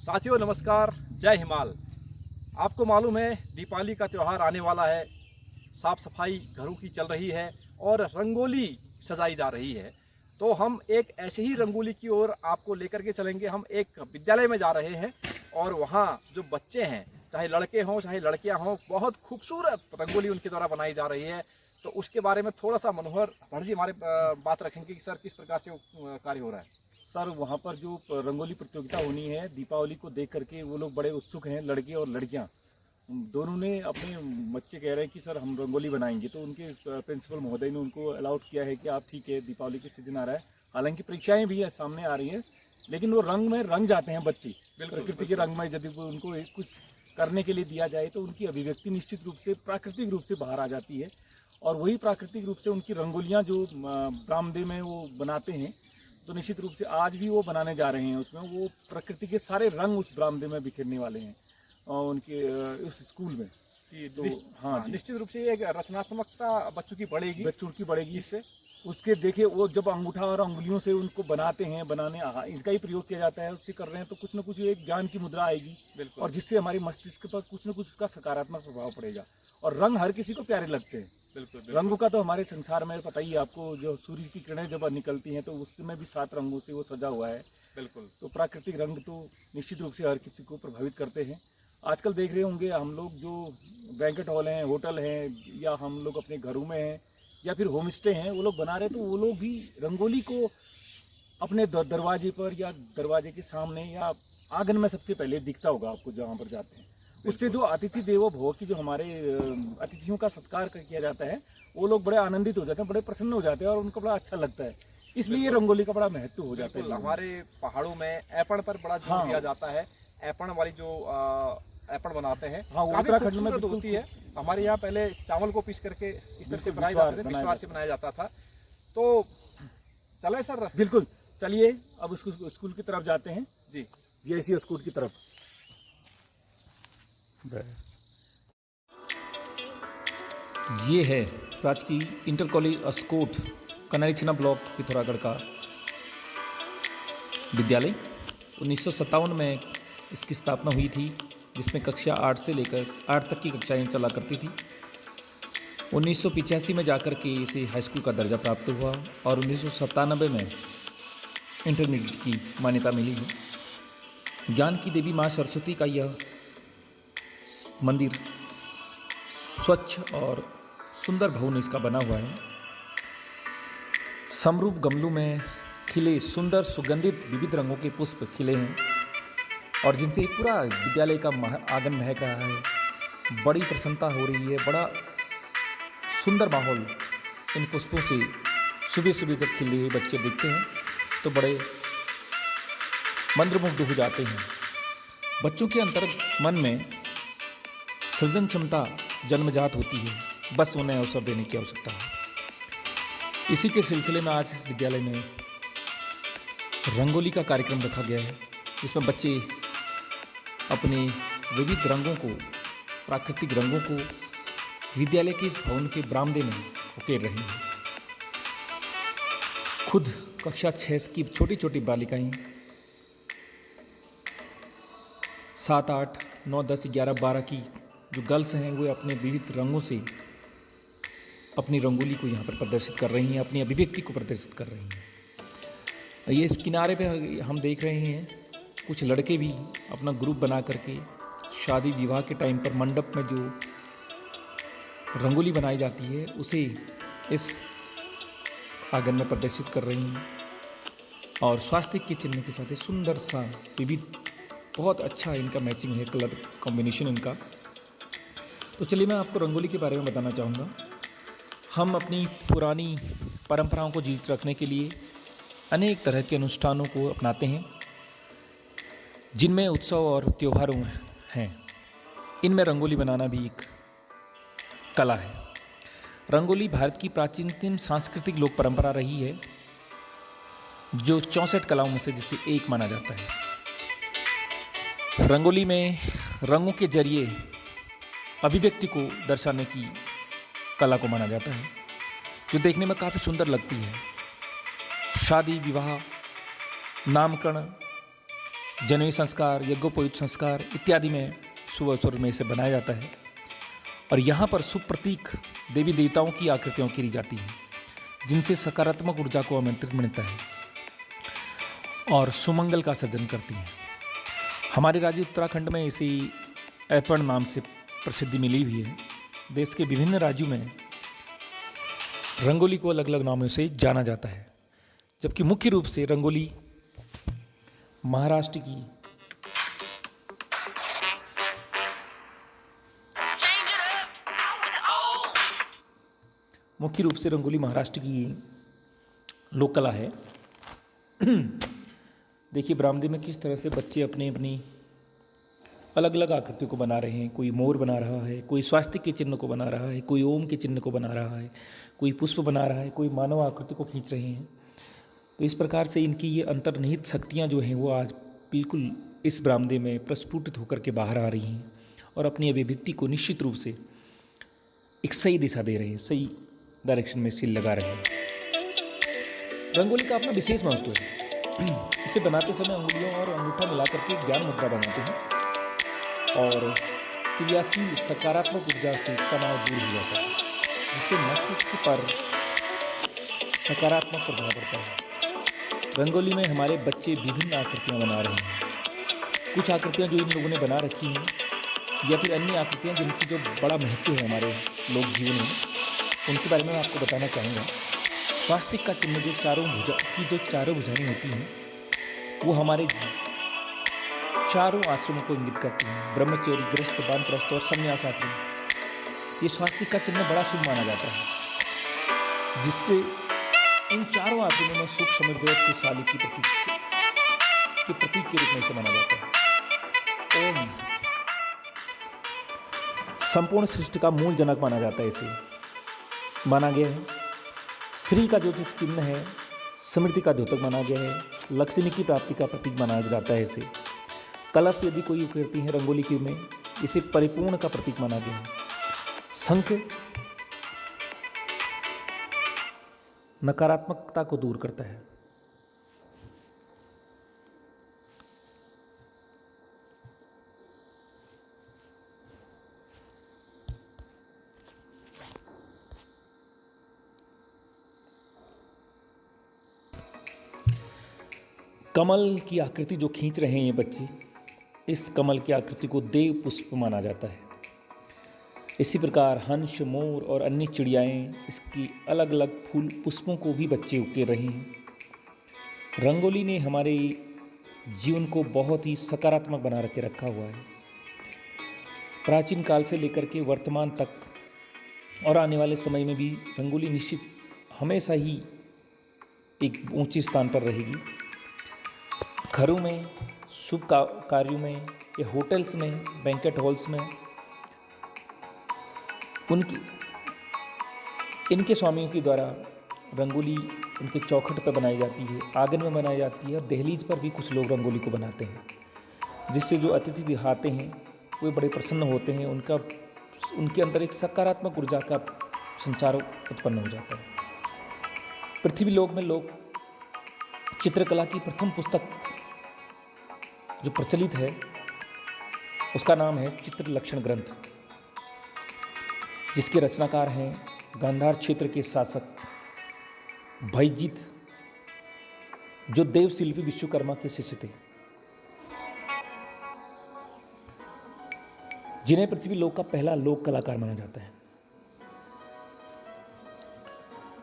साथियों नमस्कार, जय हिमाल। आपको मालूम है दीपावली का त्यौहार आने वाला है। साफ सफाई घरों की चल रही है और रंगोली सजाई जा रही है। तो हम एक ऐसे ही रंगोली की ओर आपको लेकर के चलेंगे। हम एक विद्यालय में जा रहे हैं और वहाँ जो बच्चे हैं, चाहे लड़के हों चाहे लड़कियां हों, बहुत खूबसूरत रंगोली उनके द्वारा बनाई जा रही है। तो उसके बारे में थोड़ा सा मनोहर भट्ट जी हमारे बात रखेंगे कि सर किस प्रकार से वो कार्य हो रहा है। सर वहाँ पर जो रंगोली प्रतियोगिता होनी है दीपावली को देख करके वो लोग बड़े उत्सुक हैं। लड़के और लड़कियाँ दोनों ने अपने बच्चे कह रहे हैं कि सर हम रंगोली बनाएंगे। तो उनके प्रिंसिपल महोदय ने उनको अलाउड किया है कि आप ठीक है, दीपावली के सीजन आ रहा है, हालांकि परीक्षाएं भी है सामने आ रही है, लेकिन वो रंग में रंग जाते हैं बच्चे। प्रकृति के रंग में यदि उनको कुछ करने के लिए दिया जाए तो उनकी अभिव्यक्ति निश्चित रूप से प्राकृतिक रूप से बाहर आ जाती है। और वही प्राकृतिक रूप से उनकी रंगोलियाँ जो बरामदे में वो बनाते हैं, तो निश्चित रूप से आज भी वो बनाने जा रहे हैं। उसमें वो प्रकृति के सारे रंग उस बरामदे में बिखेरने वाले हैं उनके उस स्कूल में। तो हाँ जी, निश्चित रूप से ये एक रचनात्मकता बच्चों की बढ़ेगी इससे। उसके देखिए वो जब अंगूठा और अंगुलियों से उनको बनाते हैं, इनका ही प्रयोग किया जाता है, उससे कर रहे हैं, तो कुछ ना कुछ एक ज्ञान की मुद्रा आएगी और जिससे हमारे मस्तिष्क पर कुछ ना कुछ उसका सकारात्मक प्रभाव पड़ेगा। और रंग हर किसी को प्यारे लगते हैं। बिल्कुल। रंगों का तो हमारे संसार में पता ही है आपको, जो सूर्य की किरणें जब निकलती हैं तो उसमें भी 7 रंगों से वो सजा हुआ है। बिल्कुल। तो प्राकृतिक रंग तो निश्चित रूप से हर किसी को प्रभावित करते हैं। आजकल देख रहे होंगे हम लोग, जो बैंकेट हॉल हैं, होटल हैं, या हम लोग अपने घरों में हैं या फिर होम स्टे हैं, वो लोग बना रहे, तो वो लोग भी रंगोली को अपने दरवाजे पर या दरवाजे के सामने या आंगन में सबसे पहले दिखता होगा आपको जहाँ पर जाते हैं। उससे जो अतिथि देवो भव की जो हमारे अतिथियों का सत्कार किया जाता है, वो लोग बड़े आनंदित हो जाते हैं, बड़े प्रसन्न हो जाते हैं और उनको बड़ा अच्छा लगता है। इसलिए ये रंगोली का बड़ा महत्व हो जाता है। हमारे पहाड़ों में ऐपण पर बड़ा जोर दिया जाता है। ऐपण वाली जो ऐपण बनाते हैं, हाँ, उत्तराखंड में होती है। हमारे यहाँ पहले चावल को पीस करके इस तरह से बनाए जाते थे, विश्वास से बनाया जाता था। तो चले सर, बिल्कुल चलिए अब उसको स्कूल की तरफ जाते हैं जी, जीआईसी स्कूल की तरफ। ये है राजकीय inter college Askot, Kanarichhana block, Pithoragarh का विद्यालय। 1957 में इसकी स्थापना हुई थी, जिसमें कक्षा 8 से लेकर 8 तक की कक्षाएं चला करती थी। 1985 में जाकर के इसे हाई स्कूल का दर्जा प्राप्त हुआ और 1997 में इंटरमीडिएट की मान्यता मिली है। ज्ञान की देवी माँ सरस्वती का यह मंदिर स्वच्छ और सुंदर भवन इसका बना हुआ है। समरूप गमलों में खिले सुंदर सुगंधित विविध रंगों के पुष्प खिले हैं और जिनसे पूरा विद्यालय का आंगन महक रहा है। बड़ी प्रसन्नता हो रही है, बड़ा सुंदर माहौल इन पुष्पों से सुबह सुबह जब खिले हुए बच्चे दिखते हैं तो बड़े मंत्रमुग्ध हो जाते हैं। बच्चों के अंतर मन में सृजन क्षमता जन्मजात होती है, बस उन्हें अवसर देने की आवश्यकता है। इसी के सिलसिले में आज इस विद्यालय में रंगोली का कार्यक्रम रखा गया है, जिसमें बच्चे अपने विविध रंगों को, प्राकृतिक रंगों को विद्यालय के इस भवन के बरामदे में उकेर रहे हैं। खुद कक्षा 6 की छोटी छोटी बालिकाएं 7, 8, 9, 10, 11, 12 की जो गर्ल्स हैं, वो अपने विविध रंगों से अपनी रंगोली को यहाँ पर प्रदर्शित कर रही हैं, अपनी अभिव्यक्ति को प्रदर्शित कर रही हैं। ये किनारे पे हम देख रहे हैं कुछ लड़के भी अपना ग्रुप बना करके शादी विवाह के टाइम पर मंडप में जो रंगोली बनाई जाती है उसे इस आंगन में प्रदर्शित कर रही हैं और स्वास्तिक के चिन्ह के साथ सुंदर सा विविध, बहुत अच्छा इनका मैचिंग है, कलर कॉम्बिनेशन इनका। तो चलिए मैं आपको रंगोली के बारे में बताना चाहूँगा। हम अपनी पुरानी परंपराओं को जीवित रखने के लिए अनेक तरह के अनुष्ठानों को अपनाते हैं, जिनमें उत्सव और त्योहारों हैं। इनमें रंगोली बनाना भी एक कला है। रंगोली भारत की प्राचीनतम सांस्कृतिक लोक परंपरा रही है, जो 64 कलाओं में से जिसे एक माना जाता है। रंगोली में रंगों के जरिए अभिव्यक्ति को दर्शाने की कला को माना जाता है, जो देखने में काफ़ी सुंदर लगती है। शादी विवाह, नामकरण, जनेऊ संस्कार, यज्ञोपवीत संस्कार इत्यादि में शुभ अवसर में इसे बनाया जाता है। और यहाँ पर शुभ प्रतीक देवी देवताओं की आकृतियाँ उकेरी जाती हैं, जिनसे सकारात्मक ऊर्जा को आमंत्रित मिलता है और सुमंगल का सृजन करती हैं। हमारे राज्य उत्तराखंड में इसी ऐपण नाम से प्रसिद्धि मिली हुई है। देश के विभिन्न राज्यों में रंगोली को अलग अलग नामों से जाना जाता है, जबकि मुख्य रूप से रंगोली महाराष्ट्र की लोक कला है। देखिए बरामदे में किस तरह से बच्चे अपनी अपनी अलग अलग आकृतियों को बना रहे हैं। कोई मोर बना रहा है, कोई स्वास्तिक के चिन्ह को बना रहा है, कोई ओम के चिन्ह को बना रहा है, कोई पुष्प बना रहा है, कोई मानव आकृति को खींच रहे हैं। तो इस प्रकार से इनकी ये अंतर्निहित शक्तियाँ जो हैं वो आज बिल्कुल इस बरामदे में प्रस्फुटित होकर के बाहर आ रही हैं और अपनी अभिव्यक्ति को निश्चित रूप से एक सही दिशा दे रहे हैं, सही डायरेक्शन में सिल लगा रहे हैं। रंगोली का अपना विशेष महत्व है। इसे बनाते समय उंगलियों और अंगूठा मिलाकर के ज्ञान मुद्रा बनाते हैं और क्रियाशील सकारात्मक ऊर्जा से तनाव दूर हो जाता है, जिससे मस्तिष्क पर सकारात्मक प्रभाव पड़ता है। रंगोली में हमारे बच्चे विभिन्न आकृतियाँ बना रहे हैं। कुछ आकृतियाँ जो इन लोगों ने बना रखी हैं या फिर अन्य आकृतियाँ जिनकी जो बड़ा महत्व है हमारे लोक जीवन में, उनके बारे में मैं आपको बताना चाहूँगा। स्वास्तिक का चिन्ह जो चारों भुजाएं होती हैं वो हमारे चारों आश्रमों को इंगित करती हैं। ब्रह्मचर्य, गृहस्थ, वानप्रस्थ और संन्यास आश्रम। ये स्वास्तिक का चिन्ह बड़ा शुभ माना जाता है, जिससे इन चारों आश्रमों में सुख, समृद्धि और खुशहाली के प्रतीक के रूप में इसे माना जाता है। ओम संपूर्ण सृष्टि का मूल जनक माना जाता है, इसे माना गया है। श्री का जो चिन्ह है, समृद्धि का द्योतक माना गया है। लक्ष्मी की प्राप्ति का प्रतीक माना जाता है इसे। कलश यदि कोई उकेरती है रंगोली की में, इसे परिपूर्ण का प्रतीक माना गया है। शंख नकारात्मकता को दूर करता है। कमल की आकृति जो खींच रहे हैं ये बच्चे, इस कमल की आकृति को देव पुष्प माना जाता है। इसी प्रकार हंस, मोर और अन्य चिड़ियाएँ, इसकी अलग अलग फूल पुष्पों को भी बच्चे उकेर रहे हैं। रंगोली ने हमारे जीवन को बहुत ही सकारात्मक बना के रखा हुआ है। प्राचीन काल से लेकर के वर्तमान तक और आने वाले समय में भी रंगोली निश्चित हमेशा ही एक ऊंचे स्थान पर रहेगी। घरों में, शुभ कार्यों में या होटल्स में, बैंकेट हॉल्स में इनके स्वामियों के द्वारा रंगोली उनके चौखट पर बनाई जाती है, आंगन में बनाई जाती है और दहलीज पर भी कुछ लोग रंगोली को बनाते हैं, जिससे जो अतिथि आते हैं वे बड़े प्रसन्न होते हैं। उनके अंदर एक सकारात्मक ऊर्जा का संचार उत्पन्न हो जाता है। पृथ्वी लोक में लोग चित्रकला की प्रथम पुस्तक जो प्रचलित है उसका नाम है चित्र लक्षण ग्रंथ, जिसके रचनाकार हैं गांधार क्षेत्र के शासक भैजीत, जो देव शिल्पी विश्वकर्मा के शिष्य थे, जिन्हें पृथ्वी लोक का पहला लोक कलाकार माना जाता है।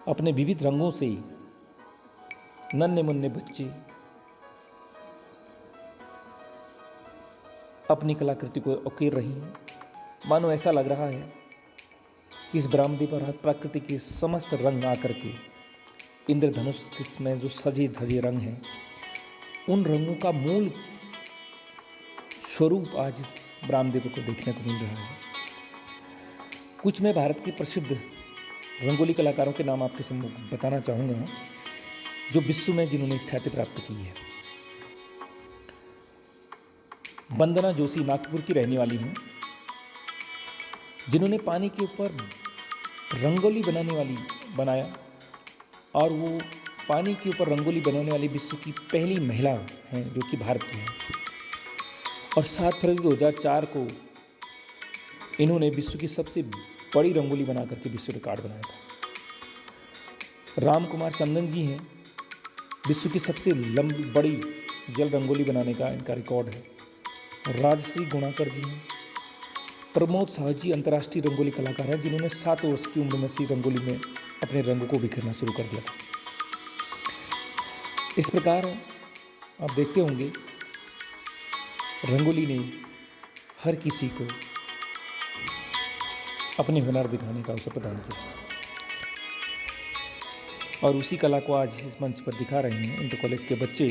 अपने विविध रंगों से नन्हे मुन्ने बच्चे अपनी कलाकृति को उकेर रही हैं। मानो ऐसा लग रहा है कि इस बरामदे पर प्रकृति के समस्त रंग आकर के इंद्रधनुष में जो सजे धजे रंग हैं, उन रंगों का मूल स्वरूप आज इस बरामदे को देखने को मिल रहा है। कुछ मैं भारत के प्रसिद्ध रंगोली कलाकारों के नाम आपके सम्मुख बताना चाहूँगा, जो विश्व में जिन्होंने ख्याति प्राप्त की है। वंदना जोशी नागपुर की रहने वाली हैं, जिन्होंने पानी के ऊपर रंगोली बनाया और वो पानी के ऊपर रंगोली बनाने वाली विश्व की पहली महिला हैं, जो कि भारत की हैं। और 7 फरवरी 2004 को इन्होंने विश्व की सबसे बड़ी रंगोली बना करके विश्व रिकॉर्ड बनाया था। राम कुमार चंदन जी हैं, विश्व की सबसे लंबी बड़ी जल रंगोली बनाने का इनका रिकॉर्ड है। राजश्री गुणाकर जी हैं। प्रमोद शाह जी अंतर्राष्ट्रीय रंगोली कलाकार हैं, जिन्होंने 7 वर्ष की उम्र में से रंगोली में अपने रंगों को बिखरना शुरू कर दिया था। इस प्रकार आप देखते होंगे रंगोली ने हर किसी को अपने हुनर दिखाने का अवसर प्रदान किया और उसी कला को आज इस मंच पर दिखा रहे हैं इंटर कॉलेज के बच्चे।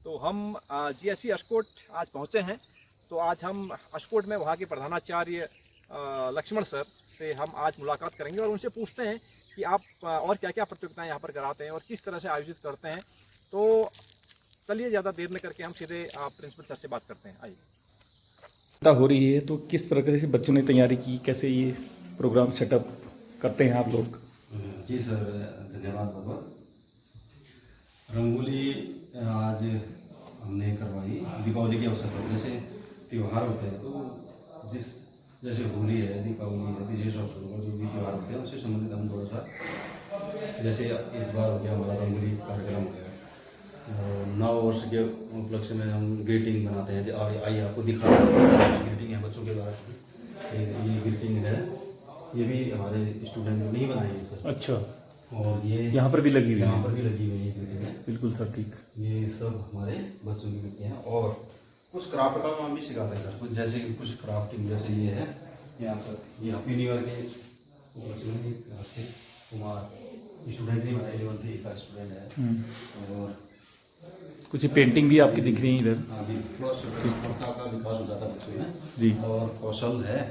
तो हम जीएससी अशकोट आज पहुँचे हैं। तो आज हम अशकोट में वहाँ के प्रधानाचार्य लक्ष्मण सर से हम आज मुलाकात करेंगे और उनसे पूछते हैं कि आप और क्या क्या प्रतियोगिताएं यहाँ पर कराते हैं और किस तरह से आयोजित करते हैं। तो चलिए ज़्यादा देर न करके हम सीधे प्रिंसिपल सर से बात करते हैं। आइए। हो रही है तो किस तरह से बच्चों ने तैयारी की, कैसे ये प्रोग्राम सेटअप करते हैं आप लोग? जी सर, धन्यवाद बहुत। रंगोली आज हमने करवाई दीपावली के अवसर पर। जैसे त्यौहार होते हैं तो जैसे होली है, दीपावली है, विशेष अवसरों पर जो भी त्यौहार होते हैं उससे संबंधित हम थोड़ा सा, जैसे इस बार हो गया हमारा रंगोली कार्यक्रम हो गया, 9 वर्ष के उपलक्ष्य में हम ग्रीटिंग बनाते हैं। आइए आपको दिखा रहे हैं, ग्रीटिंग है बच्चों के द्वारा। ये ग्रीटिंग है, ये भी हमारे स्टूडेंट ने ही बनाई है सर। अच्छा, और ये यहाँ पर भी लगी हुई यहाँ है? पर भी लगी हुई है ग्रीटिंग है। बिल्कुल सर, ठीक। ये सब हमारे बच्चों की ग्रीटिंग है। और कुछ क्राफ्ट का काम भी सिखाते हैं सर। कुछ जैसे कुछ क्राफ्टिंग, जैसे ये है यहाँ पर, ये हैप्पी न्यू ईयर के कुमार स्टूडेंट नहीं बनाए, 11th का स्टूडेंट है। और कुछ पेंटिंग भी आपकी दिख रही है इधर? हाँ जी, थोड़ा सृजनात्मकता का विकास हो जाता है बच्चों में जी। और कौशल है।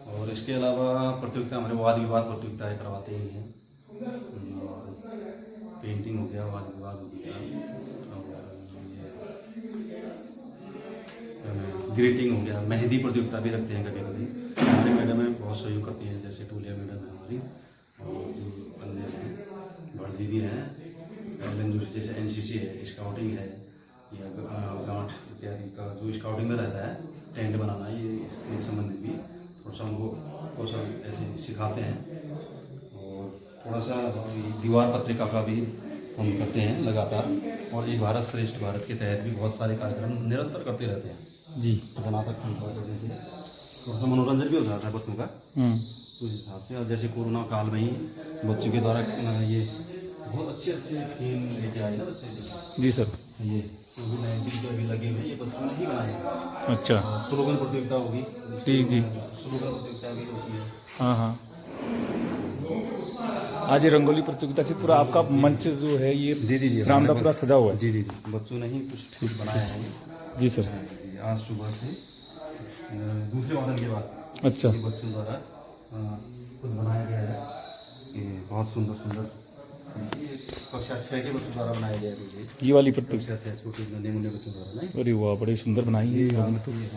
और इसके अलावा प्रतियोगिता हमारे वाद विवाद प्रतियोगिताएँ करवाते ही हैं। और पेंटिंग हो गया, वाद विवाद हो गया, और ग्रीटिंग हो गया, मेहंदी प्रतियोगिता भी रखते हैं कभी कभी। हमारी मैडम है बहुत सहयोग करती हैं, जैसे टूलिया मैडम है हमारी, और जो अन्य हैं भर्जी भी हैं, जैसे NCC है, स्काउटिंग है, या गांठ इत्यादि का जो स्काउटिंग में रहता है, टेंट बनाना, ये इससे संबंधित भी थोड़ा सा हमको कौशल ऐसे सिखाते हैं। और थोड़ा सा दीवार पत्रिका का भी हम करते हैं लगातार। और एक भारत श्रेष्ठ भारत के तहत भी बहुत सारे कार्यक्रम निरंतर करते रहते हैं जी। जनातक क्षमता करने के लिए थोड़ा सा मनोरंजन भी हो जाता है बच्चों का तो इस हिसाब से। और जैसे कोरोना काल में ही बच्चों के द्वारा ये बहुत अच्छे थीम लेके आए ना बच्चे। जी सर। ये कोविड-19 जो अभी लगे हुए हैं, ये बच्चों ने ही बनाए हैं। अच्छा, स्लोगन प्रतियोगिता होगी। ठीक जी। स्लोगन प्रतियोगिता भी होती है। हाँ हाँ। आज ये रंगोली प्रतियोगिता से पूरा आपका मंच जो है ये जी रामदा पूरा सजा हुआ है? जी बच्चों ने ही कुछ बनाया है। जी सर। आज सुबह से दूसरे वादन के बाद अच्छा, ये बच्चों द्वारा खुद बनाया गया है। ये बहुत सुंदर ये कक्षा 6 के बच्चों द्वारा बनाया गया है। ये वाली प्रतियोगिता? कक्षा 6 छोटे नन्हे मुन्ने बच्चों द्वारा नहीं। अरे वाह, बड़ी सुंदर बनाई है आपने तो। ये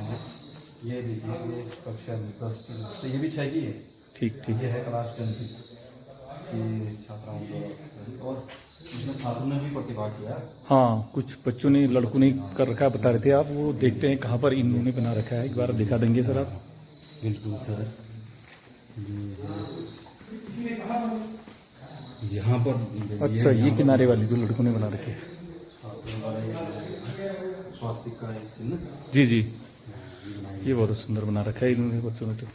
देखिए, ये कक्षा 10 की, तो ये भी 6 की है। ठीक। ये है क्लास 10 की, ये छात्राओं को। और इसमें छात्रों ने भी प्रतिभाग किया। हाँ, कुछ बच्चों ने, लड़कों ने कर रखा है, बता रहे थे आप। वो देखते हैं कहाँ पर इन्होंने बना रखा है, एक बार दिखा देंगे सर आप? बिल्कुल सर। यहाँ पर अच्छा, ये किनारे वाली जो लड़कों ने बना रखी है? स्वास्थ्य का एक चिन्ह। जी। ये बहुत सुंदर बना रखा है इन्होंने बच्चों ने तो।